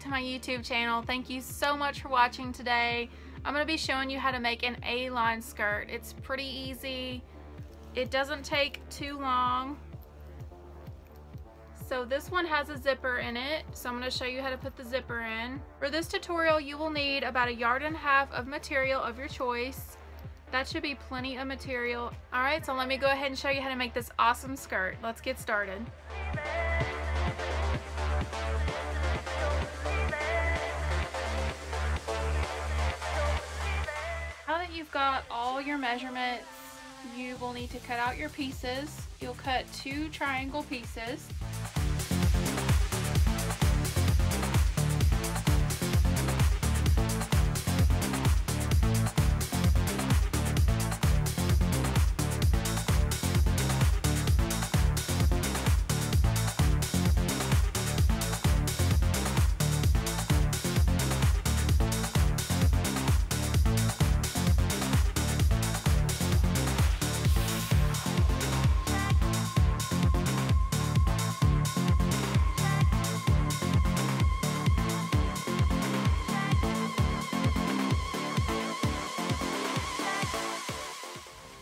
to my YouTube channel. Thank you so much for watching today. I'm going to be showing you how to make an A-line skirt. It's pretty easy. It doesn't take too long. So this one has a zipper in it, so I'm going to show you how to put the zipper in. For this tutorial, you will need about 1.5 yards of material of your choice. That should be plenty of material. Alright, so let me go ahead and show you how to make this awesome skirt. Let's get started. Now that you've got all your measurements, you will need to cut out your pieces. You'll cut 2 triangle pieces.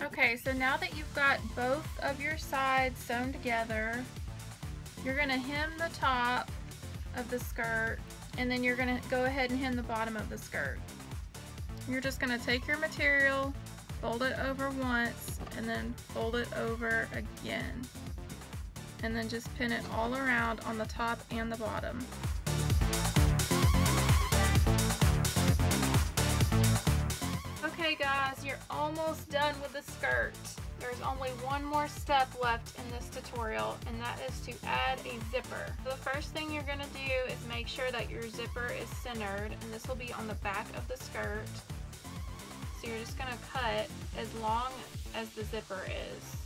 Okay, so now that you've got both of your sides sewn together, you're going to hem the top of the skirt, and then you're going to go ahead and hem the bottom of the skirt. You're just going to take your material, fold it over once, and then fold it over again. And then just pin it all around on the top and the bottom. Okay guys, you're almost done with the skirt. There's only one more step left in this tutorial, and that is to add a zipper. So the first thing you're going to do is make sure that your zipper is centered, and this will be on the back of the skirt. So you're just going to cut as long as the zipper is.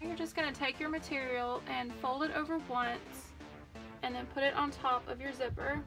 You're just going to take your material and fold it over once, and then put it on top of your zipper.